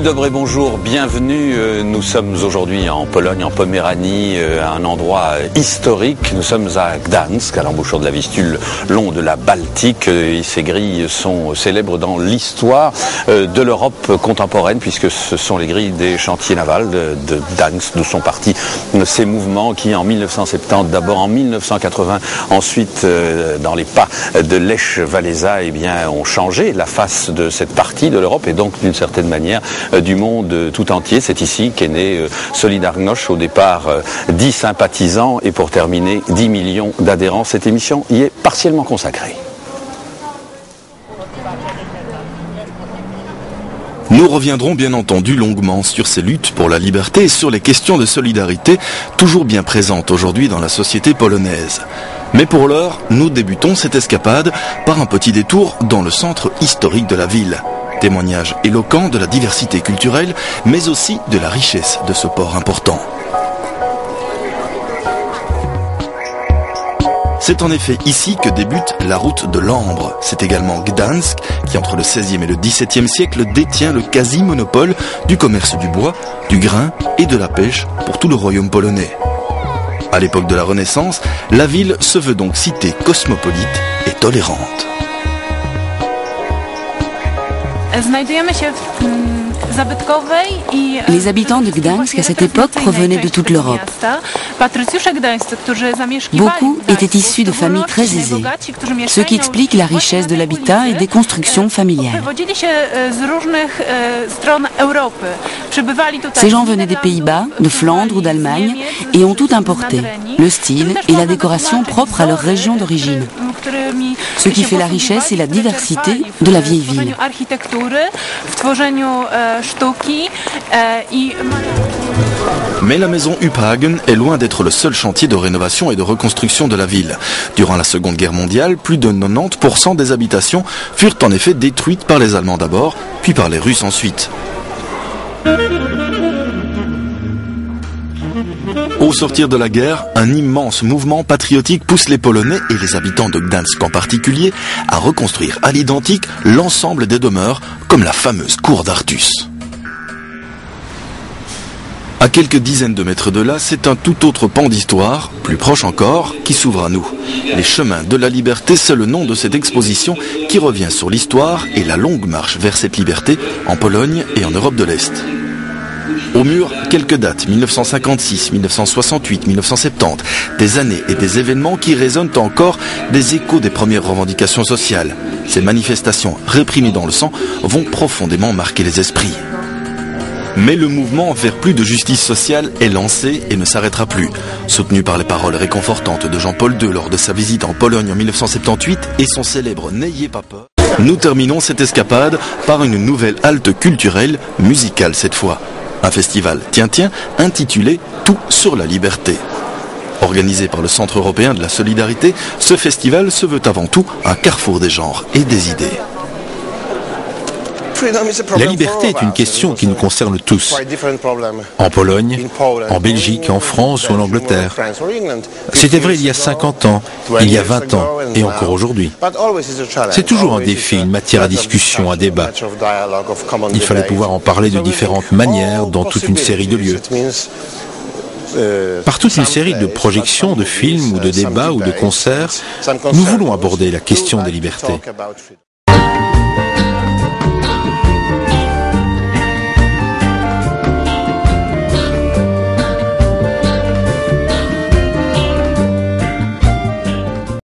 Dobry, bonjour, bienvenue. Nous sommes aujourd'hui en Pologne, en Poméranie, à un endroit historique. Nous sommes à Gdańsk, à l'embouchure de la Vistule, long de la Baltique. Et ces grilles sont célèbres dans l'histoire de l'Europe contemporaine, puisque ce sont les grilles des chantiers navals de Gdańsk, d'où sont partis ces mouvements qui, en 1970, d'abord en 1980, ensuite dans les pas de Lech Walesa, eh bien, ont changé la face de cette partie de l'Europe et donc d'une certaine manière du monde tout entier. C'est ici qu'est né Solidarność, au départ 10 sympathisants et pour terminer 10 millions d'adhérents. Cette émission y est partiellement consacrée. Nous reviendrons bien entendu longuement sur ces luttes pour la liberté et sur les questions de solidarité toujours bien présentes aujourd'hui dans la société polonaise. Mais pour l'heure, nous débutons cette escapade par un petit détour dans le centre historique de la ville. Témoignage éloquent de la diversité culturelle, mais aussi de la richesse de ce port important. C'est en effet ici que débute la route de l'ambre. C'est également Gdańsk qui, entre le XVIe et le XVIIe siècle, détient le quasi-monopole du commerce du bois, du grain et de la pêche pour tout le royaume polonais. À l'époque de la Renaissance, la ville se veut donc cité cosmopolite et tolérante. Les habitants de Gdańsk à cette époque provenaient de toute l'Europe. Beaucoup étaient issus de familles très aisées, ce qui explique la richesse de l'habitat et des constructions familiales. Ces gens venaient des Pays-Bas, de Flandre ou d'Allemagne et ont tout importé, le style et la décoration propres à leur région d'origine. Ce qui fait la richesse et la diversité de la vieille ville. Mais la maison Uphagen est loin d'être le seul chantier de rénovation et de reconstruction de la ville. Durant la Seconde Guerre mondiale, plus de 90% des habitations furent en effet détruites par les Allemands d'abord, puis par les Russes ensuite. Au sortir de la guerre, un immense mouvement patriotique pousse les Polonais et les habitants de Gdańsk en particulier à reconstruire à l'identique l'ensemble des demeures, comme la fameuse cour d'Artus. À quelques dizaines de mètres de là, c'est un tout autre pan d'histoire, plus proche encore, qui s'ouvre à nous. Les chemins de la liberté, c'est le nom de cette exposition qui revient sur l'histoire et la longue marche vers cette liberté en Pologne et en Europe de l'Est. Au mur, quelques dates, 1956, 1968, 1970, des années et des événements qui résonnent encore des échos des premières revendications sociales. Ces manifestations réprimées dans le sang vont profondément marquer les esprits. Mais le mouvement vers plus de justice sociale est lancé et ne s'arrêtera plus. Soutenu par les paroles réconfortantes de Jean-Paul II lors de sa visite en Pologne en 1978 et son célèbre « N'ayez pas peur », nous terminons cette escapade par une nouvelle halte culturelle, musicale cette fois. Un festival, tiens, intitulé « Tout sur la liberté ». Organisé par le Centre européen de la solidarité, ce festival se veut avant tout un carrefour des genres et des idées. La liberté est une question qui nous concerne tous. En Pologne, en Belgique, en France ou en Angleterre. C'était vrai il y a 50 ans, il y a 20 ans et encore aujourd'hui. C'est toujours un défi, une matière à discussion, à débat. Il fallait pouvoir en parler de différentes manières dans toute une série de lieux. Par toute une série de projections, de films ou de débats ou de concerts, nous voulons aborder la question des libertés.